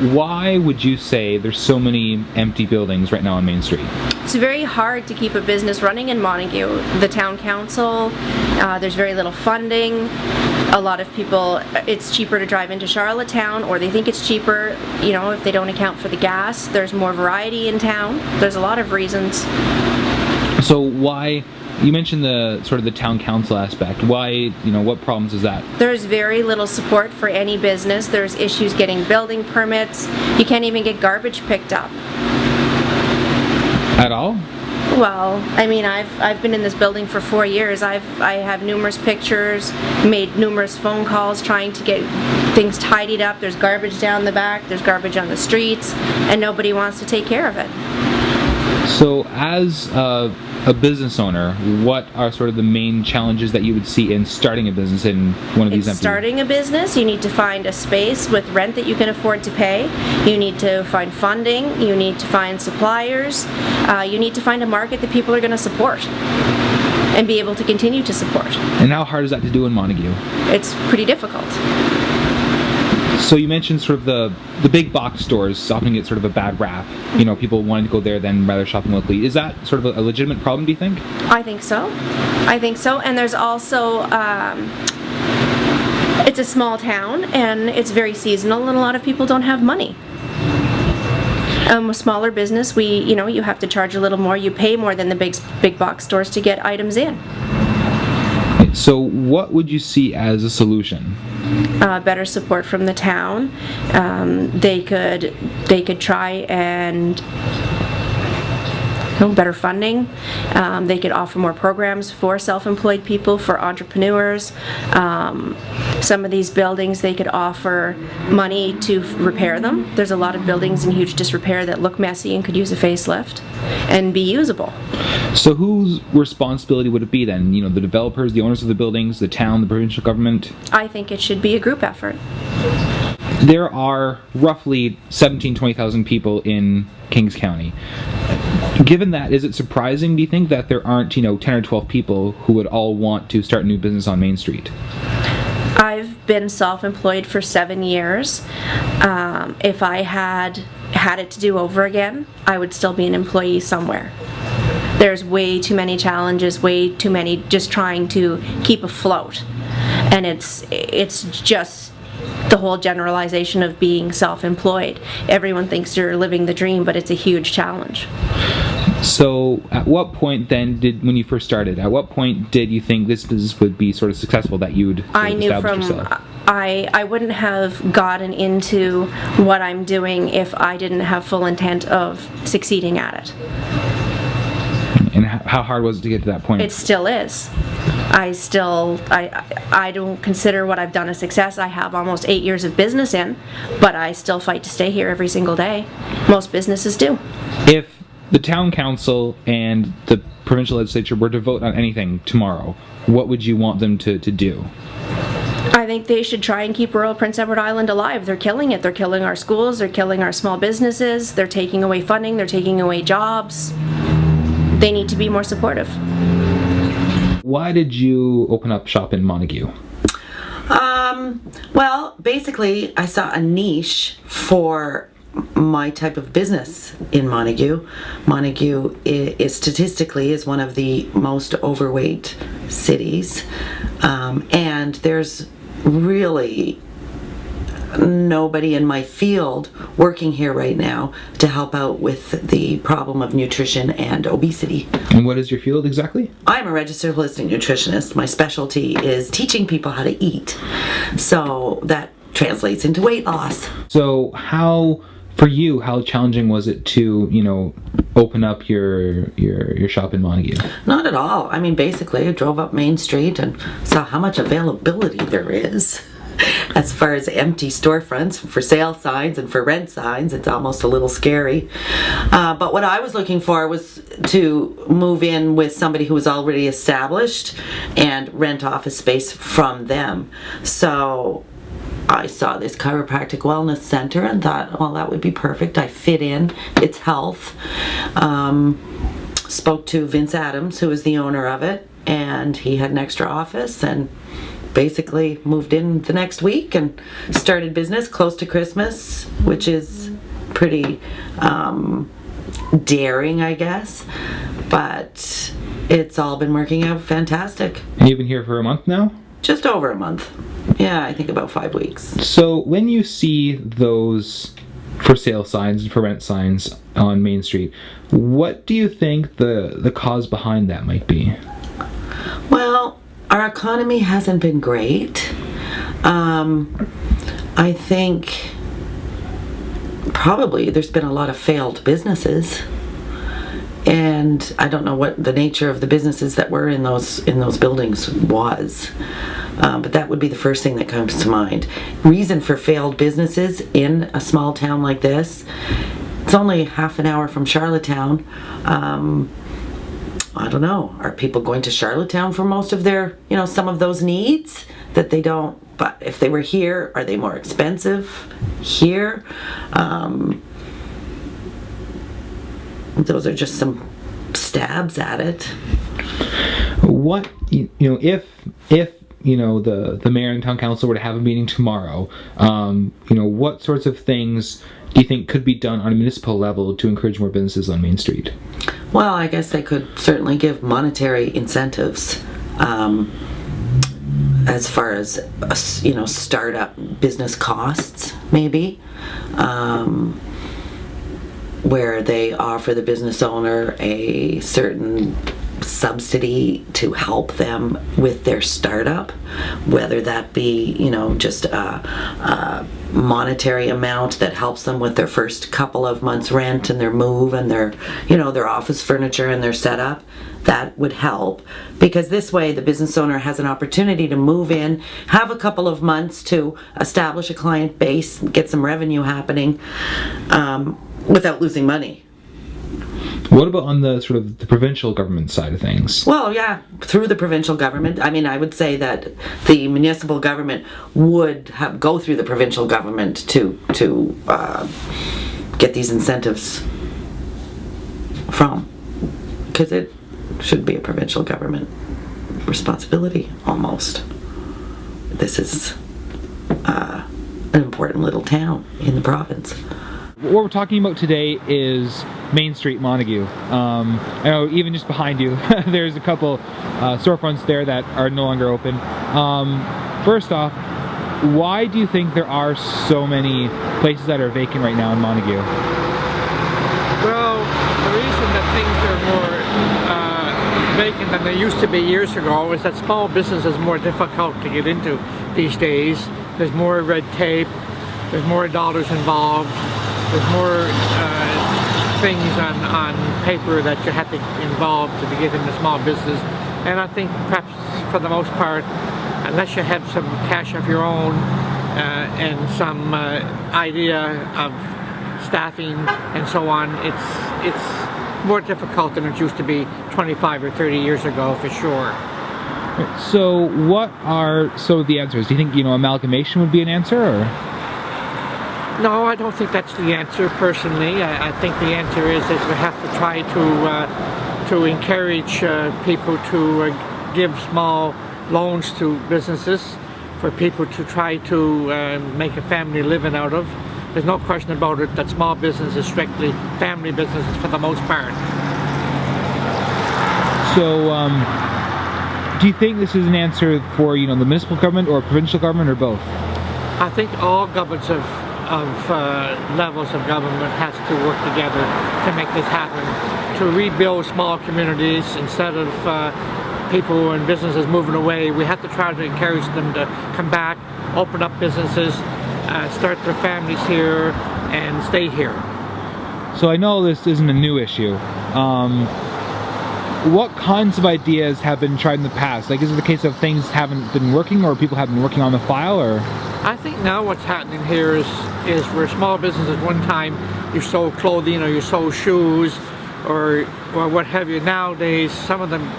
why would you say there's so many empty buildings right now on Main Street? It's very hard to keep a business running in Montague. The town council, there's very little funding. A lot of people, it's cheaper to drive into Charlottetown, or they think it's cheaper, you know, if they don't account for the gas. There's more variety in town. There's a lot of reasons. So why, you mentioned the sort of the town council aspect. Why, you know, what problems is that? There's very little support for any business. There's issues getting building permits. You can't even get garbage picked up. At all? Well, I mean, I've been in this building for 4 years. I have numerous pictures, made numerous phone calls trying to get things tidied up. There's garbage down the back, there's garbage on the streets, and nobody wants to take care of it. So as a business owner, what are sort of the main challenges that you would see in starting a business in one of these empty? Starting a business, you need to find a space with rent that you can afford to pay. You need to find funding. You need to find suppliers. You need to find a market that people are going to support and be able to continue to support. And how hard is that to do in Montague? It's pretty difficult. So you mentioned sort of the big box stores often get sort of a bad rap. You know, people wanting to go there than rather shopping locally. Is that sort of a legitimate problem, do you think? I think so. I think so. And there's also, it's a small town and it's very seasonal, and a lot of people don't have money. A smaller business, you have to charge a little more. You pay more than the big box stores to get items in. So what would you see as a solution? Better support from the town. They could try and better funding. They could offer more programs for self-employed people, for entrepreneurs. Some of these buildings, they could offer money to repair them. There's a lot of buildings in huge disrepair that look messy and could use a facelift and be usable. So whose responsibility would it be then? You know, the developers, the owners of the buildings, the town, the provincial government? I think it should be a group effort. There are roughly 20,000 people in Kings County. Given that, is it surprising, do you think, that there aren't, 10 or 12 people who would all want to start a new business on Main Street? I've been self-employed for 7 years. If I had it to do over again, I would still be an employee somewhere. There's way too many challenges, way too many just trying to keep afloat. And it's just the whole generalization of being self-employed. Everyone thinks you're living the dream, but it's a huge challenge. So at what point then when you first started, at what point did you think this business would be sort of successful, that you would establish yourself? I wouldn't have gotten into what I'm doing if I didn't have full intent of succeeding at it. And how hard was it to get to that point? It still is. I don't consider what I've done a success. I have almost 8 years of business in, but I still fight to stay here every single day. Most businesses do. If the town council and the provincial legislature were to vote on anything tomorrow, what would you want them to do? I think they should try and keep rural Prince Edward Island alive. They're killing it. They're killing our schools. They're killing our small businesses. They're taking away funding. They're taking away jobs. They need to be more supportive. Why did you open up shop in Montague? Well, basically, I saw a niche for my type of business in Montague. Montague is statistically is one of the most overweight cities, and there's really nobody in my field working here right now to help out with the problem of nutrition and obesity. And what is your field exactly? I'm a registered holistic nutritionist. My specialty is teaching people how to eat. So that translates into weight loss. So how challenging was it to, open up your shop in Montague? Not at all. I mean, basically, I drove up Main Street and saw how much availability there is. As far as empty storefronts, for sale signs and for rent signs, it's almost a little scary. But what I was looking for was to move in with somebody who was already established and rent off a space from them. So I saw this chiropractic wellness center and thought, well, that would be perfect. I fit in. It's health. Spoke to Vince Adams, who is the owner of it, and he had an extra office, and basically moved in the next week and started business close to Christmas, which is pretty daring, I guess. But it's all been working out fantastic. And you've been here for a month now? Just over a month. Yeah, I think about 5 weeks. So when you see those for sale signs and for rent signs on Main Street, what do you think the cause behind that might be? Well, our economy hasn't been great. I think probably there's been a lot of failed businesses, and I don't know what the nature of the businesses that were in those buildings was, but that would be the first thing that comes to mind. Reason for failed businesses in a small town like this: it's only half an hour from Charlottetown. I don't know, are people going to Charlottetown for most of their, some of those needs that they don't, but if they were here, are they more expensive here? Those are just some stabs at it. What, if the mayor and town council were to have a meeting tomorrow, what sorts of things do you think could be done on a municipal level to encourage more businesses on Main Street? Well, I guess they could certainly give monetary incentives as far as, startup business costs, maybe, where they offer the business owner a certain subsidy to help them with their startup, whether that be, just a monetary amount that helps them with their first couple of months rent and their move and their, their office furniture and their setup. That would help, because this way the business owner has an opportunity to move in, have a couple of months to establish a client base, get some revenue happening, without losing money. What about on the sort of the provincial government side of things? Well, yeah, through the provincial government. I mean, I would say that the municipal government would go through the provincial government to get these incentives from, because it should be a provincial government responsibility almost. This is an important little town in the province. What we're talking about today is Main Street, Montague. I know even just behind you, there's a couple storefronts there that are no longer open. First off, why do you think there are so many places that are vacant right now in Montague? Well, the reason that things are more vacant than they used to be years ago is that small business is more difficult to get into these days. There's more red tape, there's more dollars involved. There's more things on paper that you have to involve to get into small business, and I think perhaps for the most part, unless you have some cash of your own and some idea of staffing and so on, it's more difficult than it used to be 25 or 30 years ago, for sure. So what are the answers? Do you think amalgamation would be an answer, or? No, I don't think that's the answer, personally. I think the answer is that we have to try to encourage people to give small loans to businesses for people to try to make a family living out of. There's no question about it that small business is strictly family businesses for the most part. So, do you think this is an answer for the municipal government or provincial government, or both? I think all governments of levels of government has to work together to make this happen, to rebuild small communities instead of people and businesses moving away. We have to try to encourage them to come back, open up businesses, start their families here, and stay here. So I know this isn't a new issue. What kinds of ideas have been tried in the past? Like, is it the case of things haven't been working, or people have been working on the file, or? I think now what's happening here is where small businesses one time you sold clothing or you sold shoes or what have you. Nowadays, some of them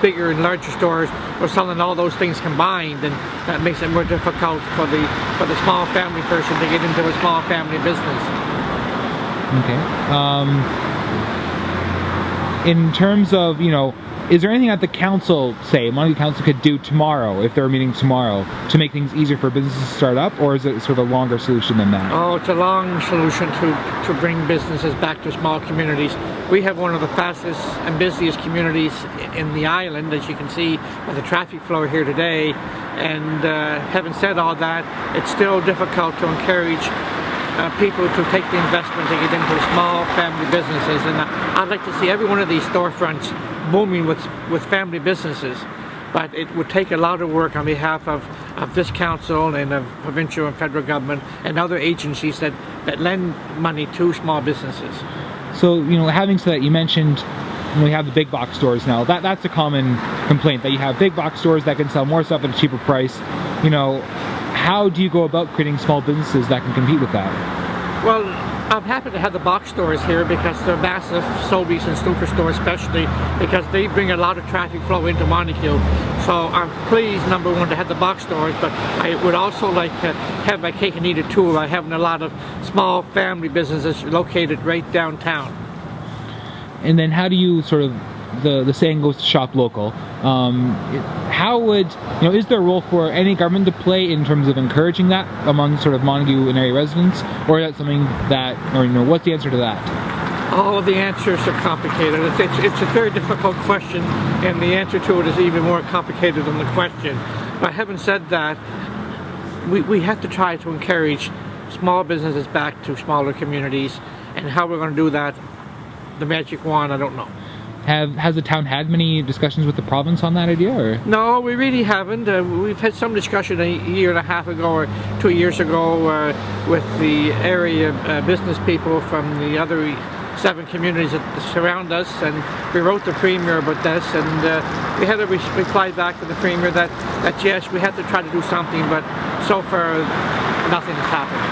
bigger and larger stores are selling all those things combined, and that makes it more difficult for the small family person to get into a small family business. Okay. In terms of, Is there anything that the council, say, Montague Council could do tomorrow, if they're meeting tomorrow, to make things easier for businesses to start up, or is it sort of a longer solution than that? Oh, it's a long solution to bring businesses back to small communities. We have one of the fastest and busiest communities in the island, as you can see by the traffic flow here today. And having said all that, it's still difficult to encourage people to take the investment to get into small family businesses. And I'd like to see every one of these storefronts booming with family businesses. But it would take a lot of work on behalf of this council and of provincial and federal government and other agencies that lend money to small businesses. So, having said that, you mentioned we have the big box stores now. That's a common complaint, that you have big box stores that can sell more stuff at a cheaper price. How do you go about creating small businesses that can compete with that? Well, I'm happy to have the box stores here because they're massive, Sobeys and Superstore especially, because they bring a lot of traffic flow into Montague. So I'm pleased, number one, to have the box stores, but I would also like to have my cake and eat it too by having a lot of small family businesses located right downtown. And then how do you sort of, the saying goes to shop local, how would, is there a role for any government to play in terms of encouraging that among sort of Montague and area residents, or is that something that, or what's the answer to that? All of the answers are complicated. It's a very difficult question, and the answer to it is even more complicated than the question. But having said that, we have to try to encourage small businesses back to smaller communities, and how we're going to do that, the magic wand, I don't know. Has the town had many discussions with the province on that idea, or? No, we really haven't. We've had some discussion a year and a half ago or 2 years ago with the area business people from the other 7 communities that surround us, and we wrote the Premier about this, and we had a reply back to the Premier that yes, we had to try to do something, but so far nothing has happened.